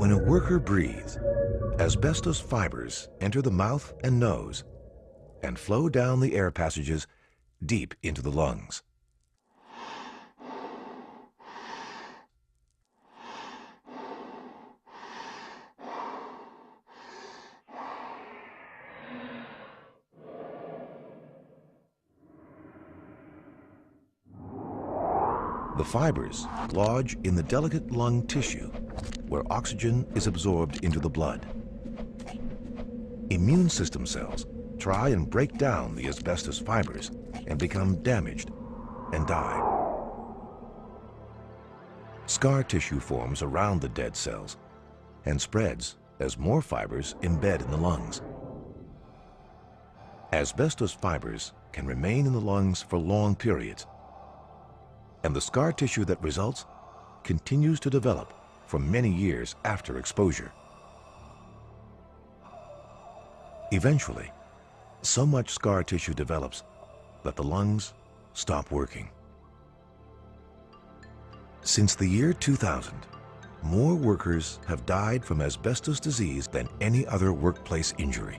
When a worker breathes, asbestos fibers enter the mouth and nose and flow down the air passages deep into the lungs. The fibers lodge in the delicate lung tissue where oxygen is absorbed into the blood. Immune system cells try and break down the asbestos fibers and become damaged and die. Scar tissue forms around the dead cells and spreads as more fibers embed in the lungs. Asbestos fibers can remain in the lungs for long periods, and the scar tissue that results continues to develop for many years after exposure. Eventually, so much scar tissue develops that the lungs stop working. Since the year 2000, more workers have died from asbestos disease than any other workplace injury.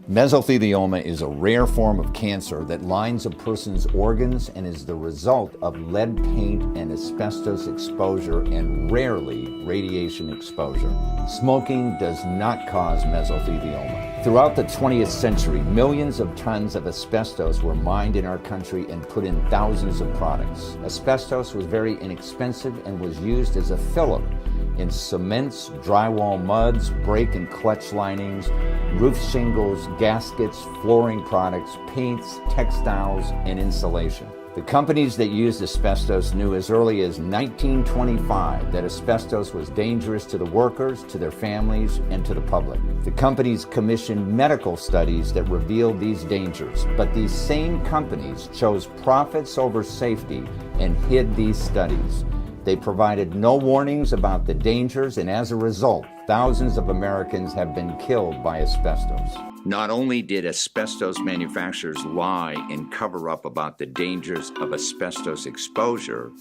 Mesothelioma is a rare form of cancer that lines a person's organs and is the result of lead paint and asbestos exposure and rarely radiation exposure. Smoking does not cause mesothelioma. Throughout the 20th century, millions of tons of asbestos were mined in our country and put in thousands of products. Asbestos was very inexpensive and was used as a filler in cements, drywall muds, brake and clutch linings, roof shingles, gaskets, flooring products, paints, textiles, and insulation. The companies that used asbestos knew as early as 1925 that asbestos was dangerous to the workers, to their families, and to the public. The companies commissioned medical studies that revealed these dangers, but these same companies chose profits over safety and hid these studies. They provided no warnings about the dangers, and as a result, thousands of Americans have been killed by asbestos. Not only did asbestos manufacturers lie and cover up about the dangers of asbestos exposure,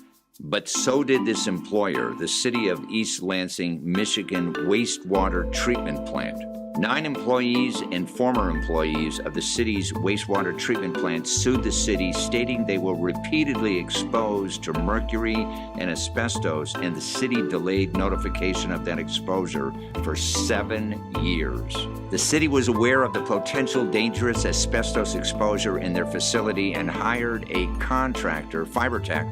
but so did this employer, the City of East Lansing, Michigan wastewater treatment plant. 9 employees and former employees of the city's wastewater treatment plant sued the city, stating they were repeatedly exposed to mercury and asbestos, and the city delayed notification of that exposure for 7 years. The city was aware of the potential dangerous asbestos exposure in their facility and hired a contractor, FiberTech,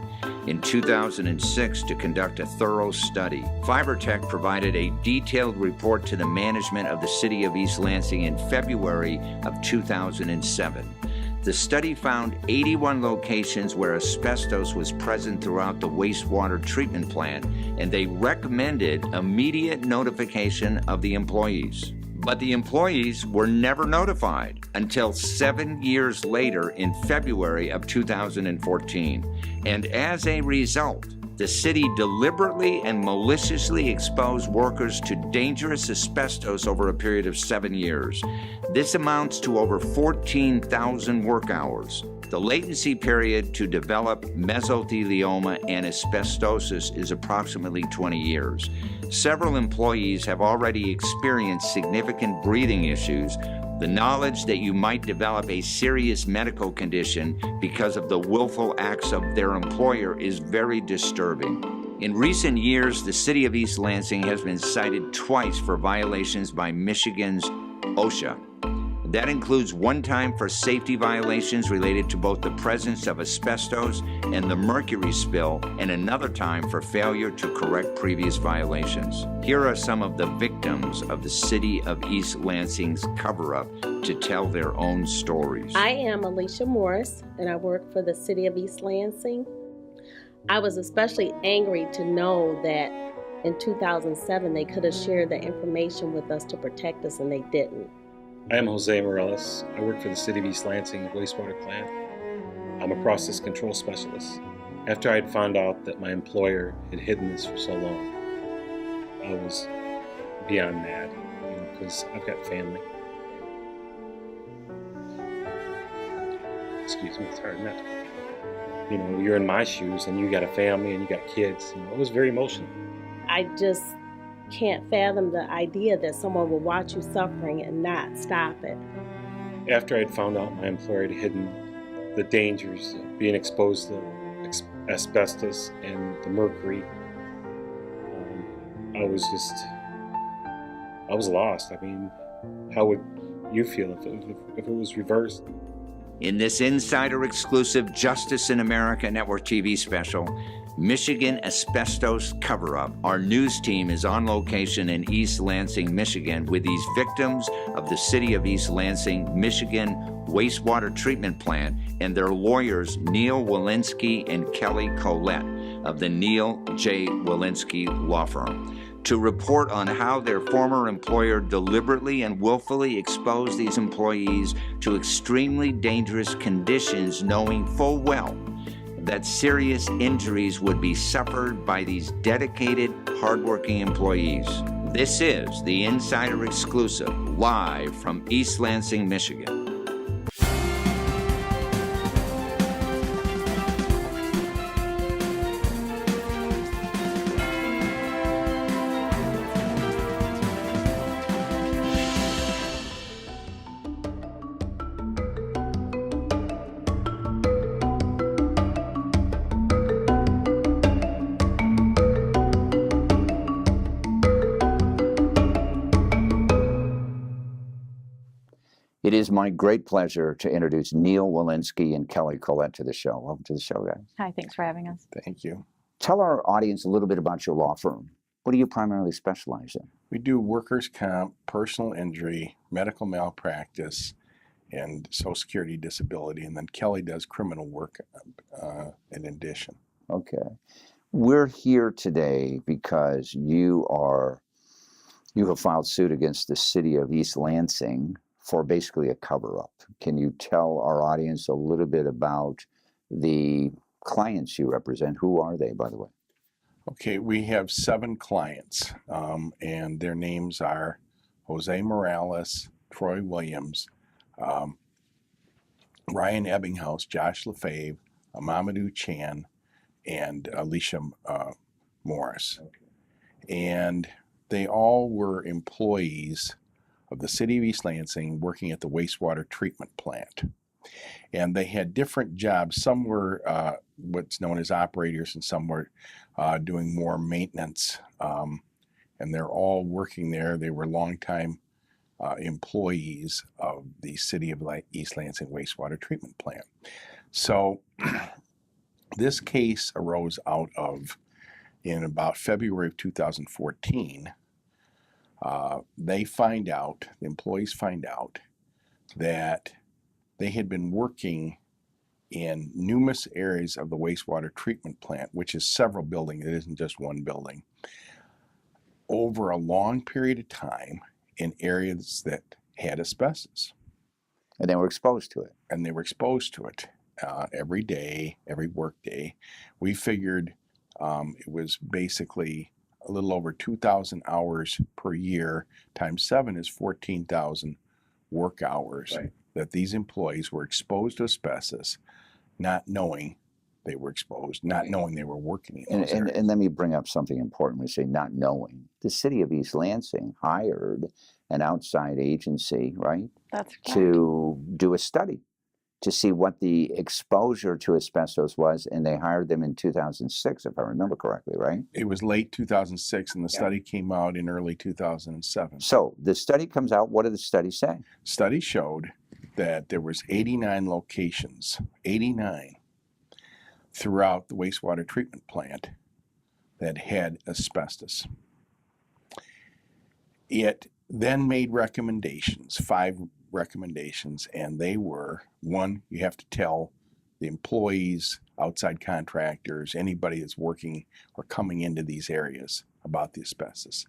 in 2006 to conduct a thorough study. FiberTech provided a detailed report to the management of the City of East Lansing in February of 2007. The study found 81 locations where asbestos was present throughout the wastewater treatment plant, and they recommended immediate notification of the employees. But the employees were never notified until 7 years later in February of 2014. And as a result, the city deliberately and maliciously exposed workers to dangerous asbestos over a period of 7 years. This amounts to over 14,000 work hours. The latency period to develop mesothelioma and asbestosis is approximately 20 years. Several employees have already experienced significant breathing issues. The knowledge that you might develop a serious medical condition because of the willful acts of their employer is very disturbing. In recent years, the City of East Lansing has been cited twice for violations by Michigan's OSHA. That includes one time for safety violations related to both the presence of asbestos and the mercury spill, and another time for failure to correct previous violations. Here are some of the victims of the City of East Lansing's cover-up to tell their own stories. I am Alicia Morris, and I work for the City of East Lansing. I was especially angry to know that in 2007 they could have shared the information with us to protect us, and they didn't. I am Jose Morales. I work for the City of East Lansing wastewater plant. I'm a process control specialist. After I had found out that my employer had hidden this for so long, I was beyond mad, because I've got family. Excuse me, it's hard not to. You're in my shoes and you got a family and you got kids. It was very emotional. I just can't fathom the idea that someone will watch you suffering and not stop it. After I'd found out my employer had hidden the dangers of being exposed to asbestos and the mercury, I was lost. I mean, how would you feel if it was reversed? In this insider exclusive Justice in America Network TV special, Michigan Asbestos Cover-Up, our news team is on location in East Lansing, Michigan, with these victims of the City of East Lansing, Michigan wastewater treatment plant and their lawyers, Neal Wilensky and Kelley Collett of the Neal J. Wilensky Law Firm, to report on how their former employer deliberately and willfully exposed these employees to extremely dangerous conditions, knowing full well that serious injuries would be suffered by these dedicated, hardworking employees. This is the Insider Exclusive, live from East Lansing, Michigan. It is my great pleasure to introduce Neal Wilensky and Kelley Collett to the show. Welcome to the show, guys. Hi, thanks for having us. Thank you. Tell our audience a little bit about your law firm. What do you primarily specialize in? We do workers' comp, personal injury, medical malpractice, and Social Security disability, and then Kelley does criminal work in addition. Okay. We're here today because you have filed suit against the City of East Lansing for basically a cover-up. Can you tell our audience a little bit about the clients you represent? Who are they, by the way? Okay, we have 7 clients, and their names are Jose Morales, Troy Williams, Ryan Ebbinghaus, Josh Lefebvre, Mamadou Chan, and Alicia Morris. Okay. And they all were employees of the City of East Lansing working at the wastewater treatment plant. And they had different jobs. Some were what's known as operators, and some were doing more maintenance. And they're all working there. They were longtime employees of the City of East Lansing wastewater treatment plant. So this case arose out of, in about February of 2014, the employees find out that they had been working in numerous areas of the wastewater treatment plant, which is several buildings, it isn't just one building, over a long period of time in areas that had asbestos. And they were exposed to it. And they were exposed to it every day, every work day. We figured it was basically a little over 2,000 hours per year, times 7 is 14,000 work hours, right, that these employees were exposed to asbestos, not knowing they were exposed, not knowing they were working in those areas. And let me bring up something important. We say not knowing. The City of East Lansing hired an outside agency, right? That's correct. To do a study to see what the exposure to asbestos was, and they hired them in 2006, if I remember correctly, right? It was late 2006, and the study came out in early 2007. So the study comes out. What did the study say? Study showed that there was 89 locations, 89, throughout the wastewater treatment plant that had asbestos. It then made recommendations, 5 recommendations, and they were: 1, you have to tell the employees, outside contractors, anybody that's working or coming into these areas about the asbestos.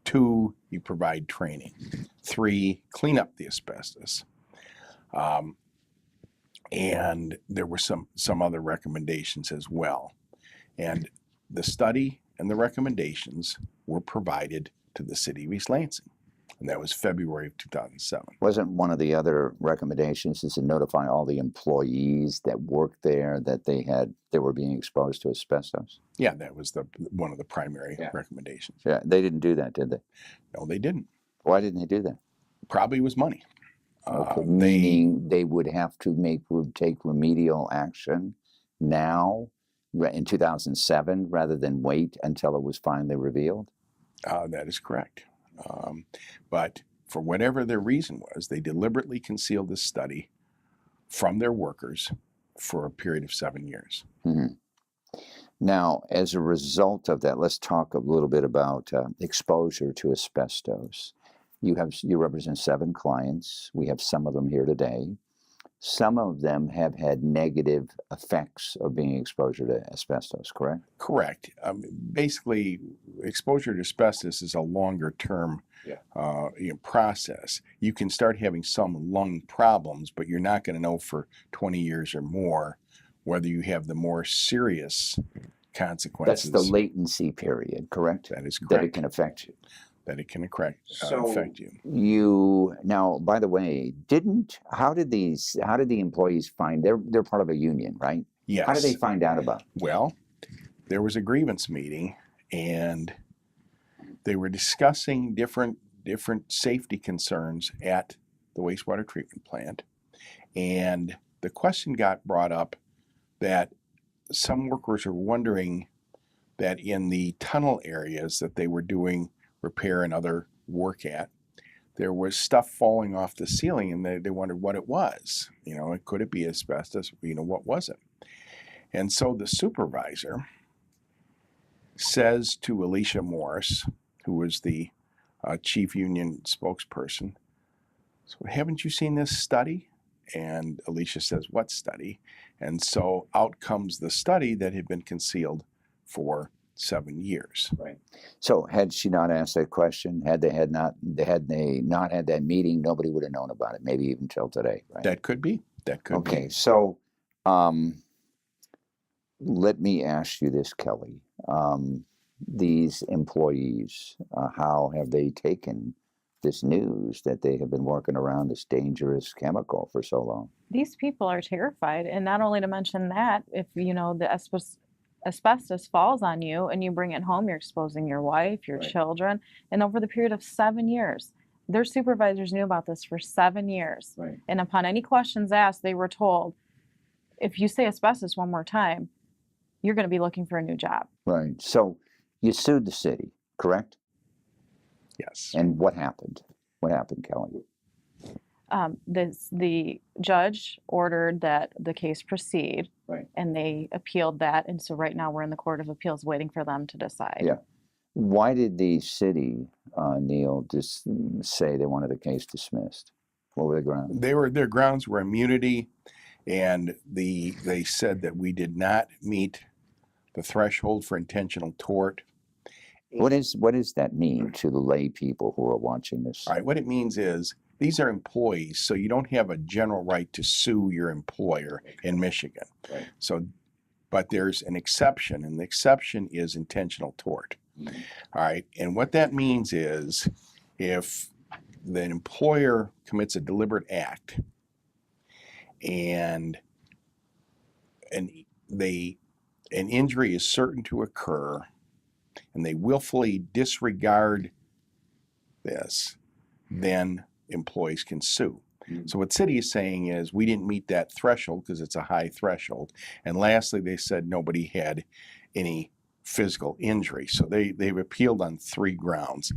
2, you provide training. 3, clean up the asbestos. And there were some other recommendations as well. And the study and the recommendations were provided to the City of East Lansing. and that was February of 2007. Wasn't one of the other recommendations is to notify all the employees that worked there that they were being exposed to asbestos? Yeah, that was one of the primary recommendations. Yeah, they didn't do that, did they? No, they didn't. Why didn't they do that? Probably was money. Okay, meaning they would have to take remedial action now in 2007 rather than wait until it was finally revealed? That is correct. But for whatever their reason was, they deliberately concealed this study from their workers for a period of 7 years. Mm-hmm. Now, as a result of that, let's talk a little bit about exposure to asbestos. You represent 7 clients. We have some of them here today. Some of them have had negative effects of being exposed to asbestos, correct? Correct. Basically, exposure to asbestos is a longer term process. You can start having some lung problems, but you're not going to know for 20 years or more whether you have the more serious consequences. That's the latency period, correct? That is correct. That it can affect you. That it can affect you. Now, by the way, how did the employees find they're part of a union, right? Yes. How did they find out about it? Well, there was a grievance meeting, and they were discussing different safety concerns at the wastewater treatment plant, and the question got brought up that some workers are wondering that in the tunnel areas that they were doing repair and other work at, there was stuff falling off the ceiling, and they wondered what it was. Could it be asbestos? What was it? And so the supervisor says to Alicia Morris, who was the chief union spokesperson, so haven't you seen this study? And Alicia says, what study? And so out comes the study that had been concealed for 7 years. Right. So had she not asked that question, had they not had that meeting, nobody would have known about it, maybe even till today, right? That could be. Okay, so let me ask you this, Kelley. These employees, how have they taken this news that they have been working around this dangerous chemical for so long? These people are terrified, and not only to mention that, if the asbestos falls on you and you bring it home, you're exposing your wife, your children, and over the period of 7 years, their supervisors knew about this for 7 years. Right. And upon any questions asked, they were told, if you say asbestos one more time, you're going to be looking for a new job. Right. So you sued the city, correct? Yes. And what happened? What happened, Kelley? The judge ordered that the case proceed, right, and they appealed that, and so right now we're in the Court of Appeals waiting for them to decide. Yeah. Why did the city, Neal, just say they wanted the case dismissed? What were the grounds? Their grounds were immunity, and they said that we did not meet the threshold for intentional tort. What does that mean to the lay people who are watching this? All right, what it means is these are employees, so you don't have a general right to sue your employer in Michigan. Right. So, but there's an exception, and the exception is intentional tort. Mm-hmm. All right, and what that means is if the employer commits a deliberate act and an injury is certain to occur, and they willfully disregard this, then employees can sue. Mm-hmm. So what city is saying is we didn't meet that threshold because it's a high threshold. And lastly, they said nobody had any physical injury. So they've appealed on 3 grounds.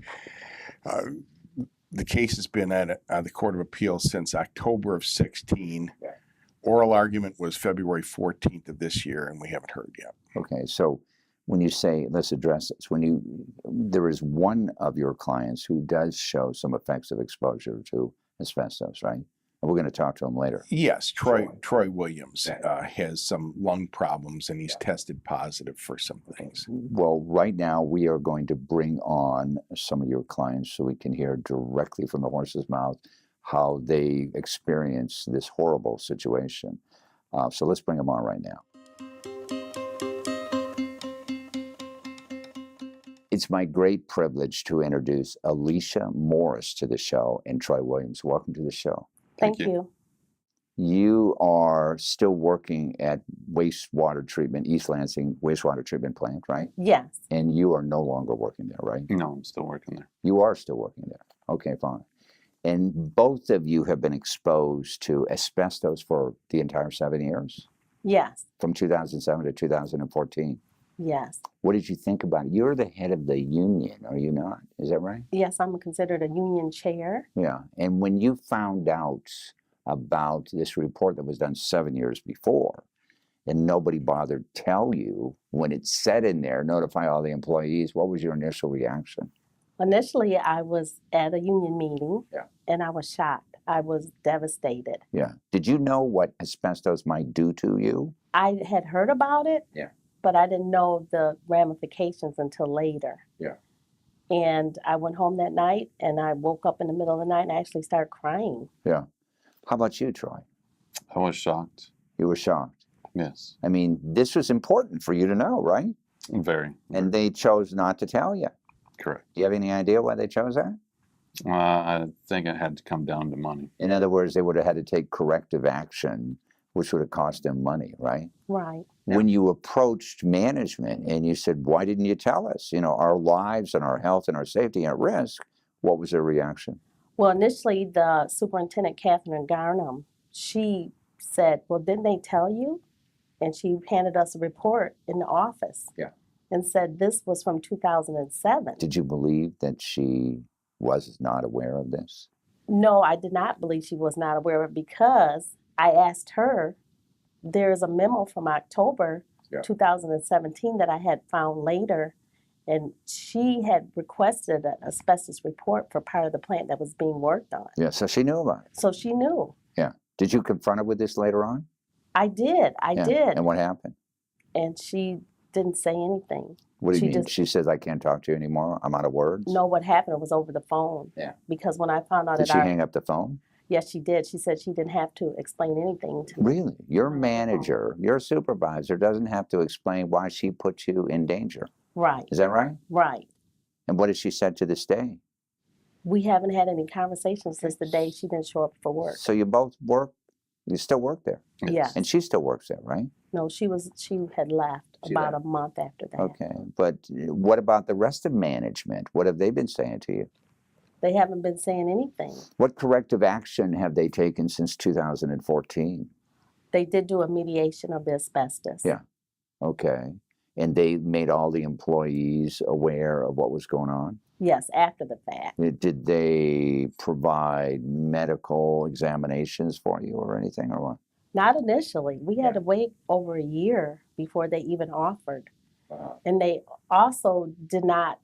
The case has been at the Court of Appeals since October of 16. Yeah. Oral argument was February 14th of this year, and we haven't heard yet. Okay, so when you say, let's address this, there is one of your clients who does show some effects of exposure to asbestos, right? And we're going to talk to him later. Yes, Troy Williams has some lung problems, and he's tested positive for some things. Well, right now we are going to bring on some of your clients so we can hear directly from the horse's mouth how they experience this horrible situation. So let's bring them on right now. It's my great privilege to introduce Alicia Morris to the show and Troy Williams. Welcome to the show. Thank you. You are still working at wastewater treatment, East Lansing wastewater treatment plant, right? Yes. And you are no longer working there, right? No, I'm still working there. You are still working there. Okay, fine. And both of you have been exposed to asbestos for the entire 7 years, Yes. from 2007 to 2014. Yes. What did you think about it? You're the head of the union, are you not? Is that right? Yes, I'm considered a union chair. Yeah. And when you found out about this report that was done 7 years before, and nobody bothered to tell you, when it said in there, notify all the employees, what was your initial reaction? Initially, I was at a union meeting, Yeah. and I was shocked. I was devastated. Yeah. Did you know what asbestos might do to you? I had heard about it, Yeah. but I didn't know the ramifications until later. Yeah. And I went home that night, and I woke up in the middle of the night and I actually started crying. Yeah. How about you, Troy? I was shocked. You were shocked. Yes, I mean, this was important for you to know, right? very. And they chose not to tell you. Correct. Do you have any idea why they chose that? I think it had to come down to money. In other words, they would have had to take corrective action, which would have cost them money, right? Right. Yeah. When you approached management and you said, why didn't you tell us? You know, our lives and our health and our safety at risk, what was their reaction? Well, initially, the superintendent, Catherine Garnham, she said, well, didn't they tell you? And she handed us a report in the office. Yeah. And said this was from 2007. Did you believe that she was not aware of this? No, I did not believe she was not aware of it because I asked her, there's a memo from October 2017 that I had found later, and she had requested an asbestos report for part of the plant that was being worked on. Yeah, so she knew about it. So she knew. Yeah. Did you confront her with this later on? I did. I Yeah. did. And what happened? And she didn't say anything. What do you She mean? just- She says, I can't talk to you anymore. I'm out of words. No, what happened was over the phone. Yeah. Because when I found out Did that she hang up the phone? yes, she did. She said she didn't have to explain anything to me. Really? Your manager, your supervisor doesn't have to explain why she put you in danger. Right. Is that right? Right. And what has she said to this day? We haven't had any conversations since the day she didn't show up for work. So you both work, you still work there. Yes. And she still works there, right? No, she had left She about left. a month after that. Okay. But what about the rest of management? What have they been saying to you? They haven't been saying anything. What corrective action have they taken since 2014? They did do a mediation of the asbestos. Yeah. Okay. And they made all the employees aware of what was going on? Yes, after the fact. Did they provide medical examinations for you or anything or what? Not initially. We had Yeah. to wait over a year before they even offered. Wow. And they also did not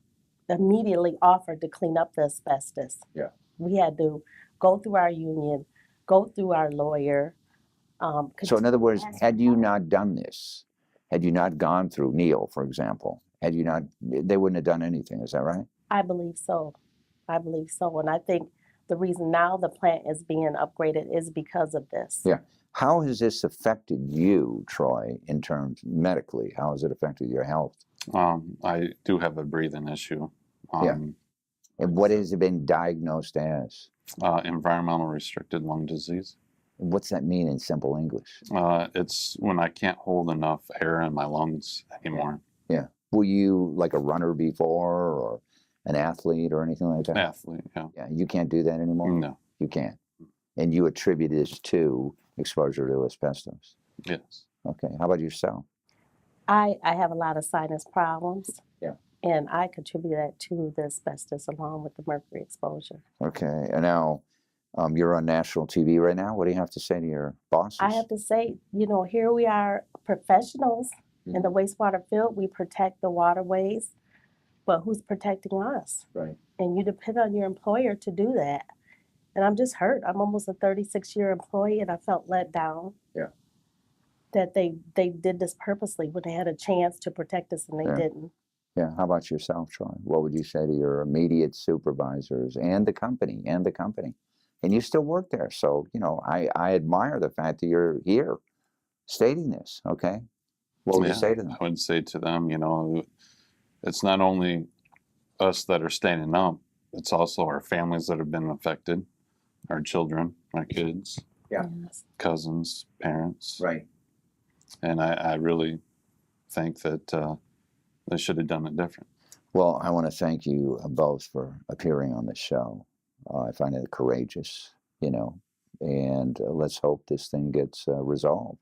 immediately offer to clean up the asbestos. Yeah. We had to go through our union, go through our lawyer. So in other words, had you not done this, had you not gone through Neal, for example, had you not, they wouldn't have done anything, is that right? I believe so. I believe so. And I think the reason now the plant is being upgraded is because of this. Yeah. How has this affected you, Troy, in terms medically? How has it affected your health? I do have a breathing issue. Yeah. And what has it been diagnosed as? Environmental restricted lung disease. What's that mean in simple English? It's when I can't hold enough air in my lungs anymore. Yeah. Were you like a runner before or an athlete or anything like that? Athlete, yeah. Yeah. You can't do that anymore? No. You can't. And you attribute this to exposure to asbestos. Yes. Okay. How about yourself? I have a lot of sinus problems. Yeah. And I contribute that to the asbestos along with the mercury exposure. Okay. And now you're on national TV right now. What do you have to say to your bosses? I have to say, here we are professionals in the wastewater field. We protect the waterways, but who's protecting us? Right. And you depend on your employer to do that. And I'm just hurt. I'm almost a 36-year employee, and I felt let down. Yeah. That they did this purposely when they had a chance to protect us and they Yeah. didn't. Yeah. How about yourself, Troy? What would you say to your immediate supervisors and the company? And you still work there. So, I admire the fact that you're here stating this. Okay. What would you say to them? I would say to them, it's not only us that are standing up, it's also our families that have been affected, our children, our kids, Yeah. Yes. cousins, parents. Right. And I really think that they should have done it different. Well, I want to thank you both for appearing on the show. I find it courageous, and let's hope this thing gets resolved.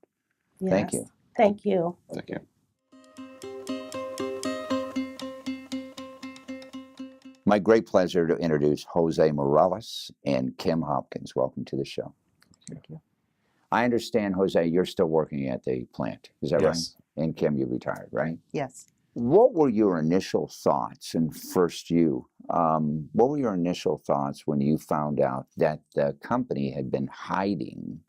Thank Yes. you. Thank you. Thank you. My great pleasure to introduce Jose Morales and Kim Hopkins. Welcome to the show. Thank you. I understand, Jose, you're still working at the plant. Is that Yes. right? And Kim, you retired, right? Yes. What were your initial thoughts? And first, what were your initial thoughts when you found out that the company had been hiding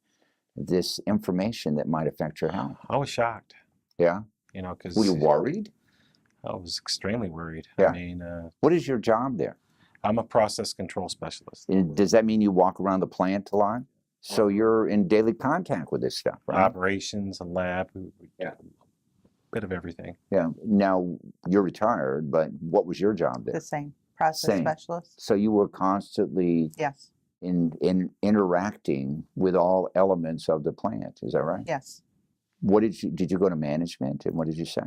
this information that might affect your health? I was shocked, Yeah. because Were you worried? I was extremely worried. Yeah. I mean, What is your job there? I'm a process control specialist. And does that mean you walk around the plant a lot? So you're in daily contact with this stuff, right? Operations and lab, we Yeah. do a bit of everything. Yeah. Now you're retired, but what was your job there? The same. Process Same. specialist. So you were constantly Yes. in interacting with all elements of the plant. Is that right? Yes. What did you go to management and what did you say?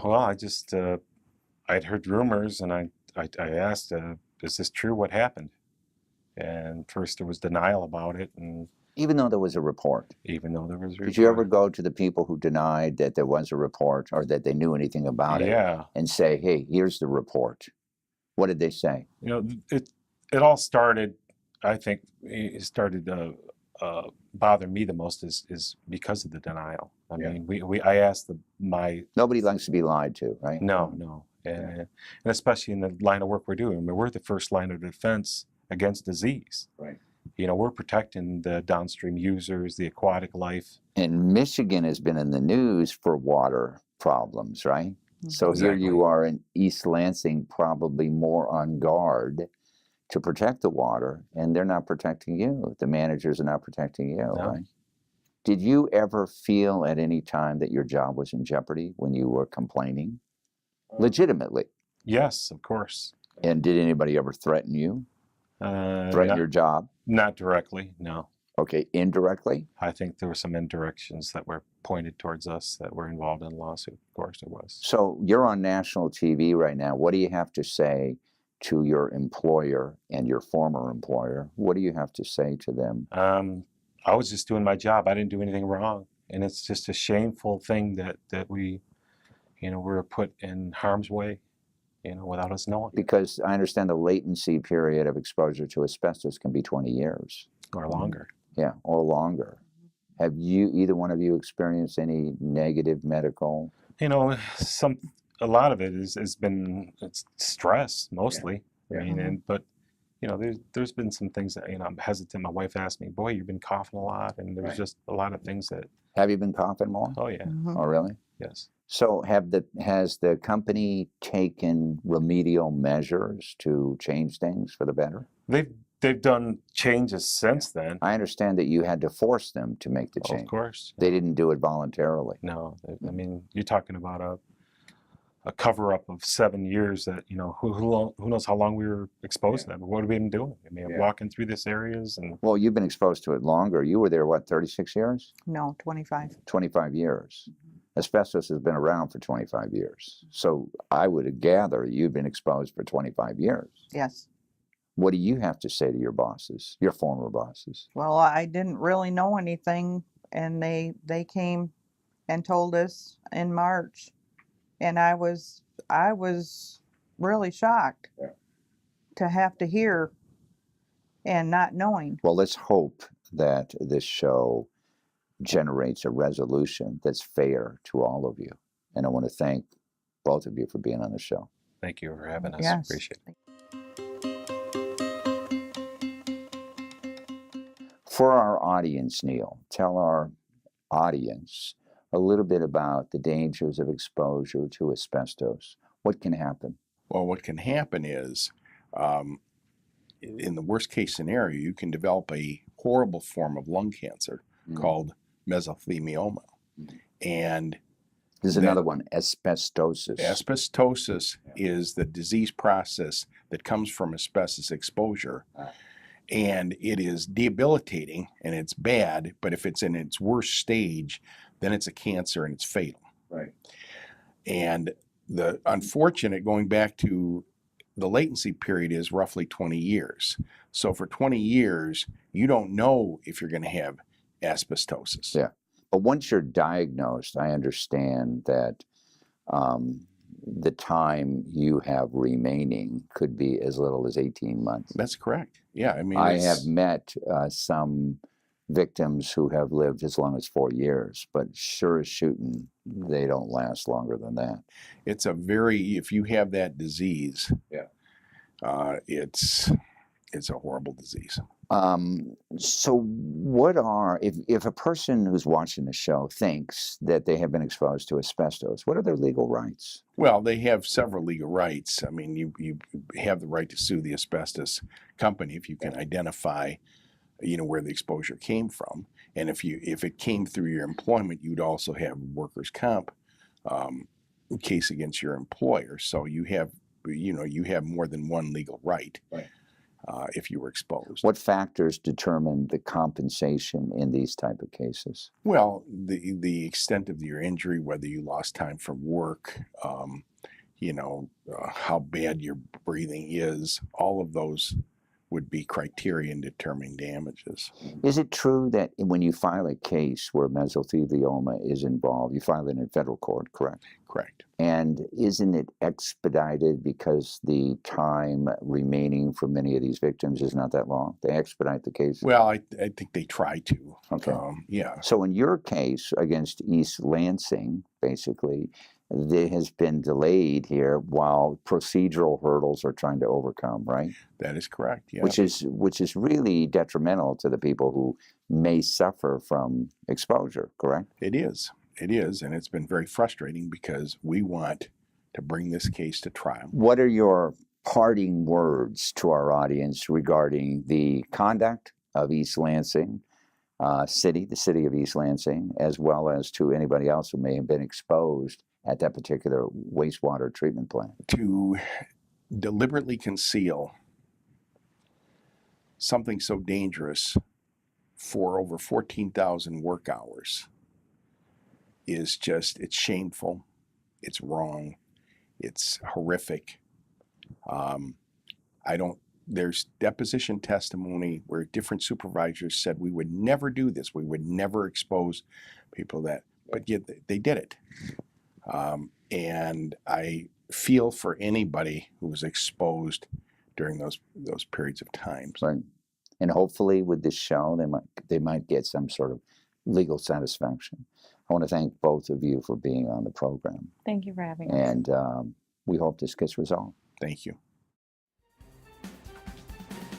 Well, I just, I'd heard rumors and I asked, is this true? What happened? And first there was denial about it, and Even though there was a report, even though there was a did you ever report. go to the people who denied that there was a report or that they knew anything about it Yeah. and say, hey, here's the report? What did they say? It all started, I think, it started to bother me the most is because of the denial. I Yeah. mean, I asked my Nobody likes to be lied to, right? no, and especially in the line of work we're doing. I mean, we're the first line of defense against disease. Right. We're protecting the downstream users, the aquatic life. And Michigan has been in the news for water problems, right? So here Exactly. you are in East Lansing, probably more on guard to protect the water, and they're not protecting you. The managers are not protecting you, right? Did you ever feel at any time that your job was in jeopardy when you were complaining? Legitimately. Yes, of course. And did anybody ever threaten you? Threaten your job? Not directly, no. Okay, indirectly? I think there were some indirections that were pointed towards us that were involved in the lawsuit. Of course, there was. So you're on national TV right now. What do you have to say to your employer and your former employer? What do you have to say to them? I was just doing my job. I didn't do anything wrong, and it's just a shameful thing that we, we're put in harm's way, without us knowing. Because I understand the latency period of exposure to asbestos can be 20 years. Or longer. Yeah, or longer. Have either one of you experienced any negative medical? A lot of it has been stress mostly. Yeah. I mean, but there's been some things that I'm hesitant. My wife asked me, "Boy, you've been coughing a lot," and there's just a lot of things that. Have you been coughing more? Oh yeah. Oh, really? Yes. So has the company taken remedial measures to change things for the better? They've done changes since then. I understand that you had to force them to make the change. Of course. They didn't do it voluntarily. No, I mean, you're talking about a cover-up of 7 years that, who knows how long we were exposed to that. But what have we been doing? I mean, walking through these areas and. Well, you've been exposed to it longer. You were there, what, 36 years? No, 25. 25 years. Asbestos has been around for 25 years. So I would gather you've been exposed for 25 years. Yes. What do you have to say to your bosses, your former bosses? Well, I didn't really know anything, and they came and told us in March, and I was really shocked to have to hear and not knowing. Well, let's hope that this show generates a resolution that's fair to all of you. And I want to thank both of you for being on the show. Thank you for having us. Yes. Appreciate it. For our audience, Neal, tell our audience a little bit about the dangers of exposure to asbestos. What can happen? Well, what can happen is, in the worst case scenario, you can develop a horrible form of lung cancer called mesothelioma. And There's another one, asbestosis. Asbestosis is the disease process that comes from asbestos exposure. And it is debilitating and it's bad, but if it's in its worst stage, then it's a cancer and it's fatal. Right. And the unfortunate, going back to the latency period, is roughly 20 years. So for 20 years, you don't know if you're going to have asbestosis. Yeah. But once you're diagnosed, I understand that the time you have remaining could be as little as 18 months. That's correct. Yeah. I mean, I have met some victims who have lived as long as 4 years, but sure as shooting, they don't last longer than that. It's a very, if you have that disease, it's a horrible disease. So what are, if a person who's watching the show thinks that they have been exposed to asbestos, what are their legal rights? Well, they have several legal rights. I mean, you have the right to sue the asbestos company if you can identify, where the exposure came from. And if it came through your employment, you'd also have workers' comp case against your employer. So you have more than one legal right. If you were exposed. What factors determine the compensation in these type of cases? Well, the extent of your injury, whether you lost time from work, how bad your breathing is, all of those would be criteria in determining damages. Is it true that when you file a case where mesothelioma is involved, you file it in federal court, correct? Correct. And isn't it expedited because the time remaining for many of these victims is not that long? They expedite the case? Well, I think they try to. Okay. Yeah. So in your case against East Lansing, basically, there has been delayed here while procedural hurdles are trying to overcome, right? That is correct, yeah. Which is really detrimental to the people who may suffer from exposure, correct? It is, and it's been very frustrating because we want to bring this case to trial. What are your parting words to our audience regarding the conduct of East Lansing the City of East Lansing, as well as to anybody else who may have been exposed at that particular wastewater treatment plant? To deliberately conceal something so dangerous for over 14,000 work hours is just, it's shameful, it's wrong, it's horrific. There's deposition testimony where different supervisors said we would never do this, we would never expose people that, but yet they did it. And I feel for anybody who was exposed during those periods of time. Right. And hopefully with this show, they might get some sort of legal satisfaction. I want to thank both of you for being on the program. Thank you for having us. And we hope this gets resolved. Thank you.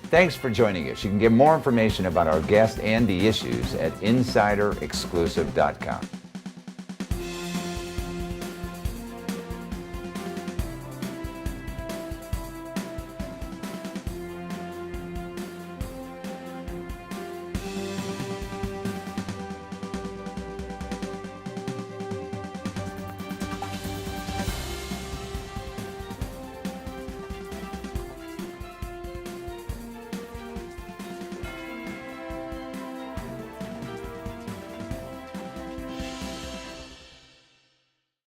Thanks for joining us. You can get more information about our guest and the issues at insiderexclusive.com.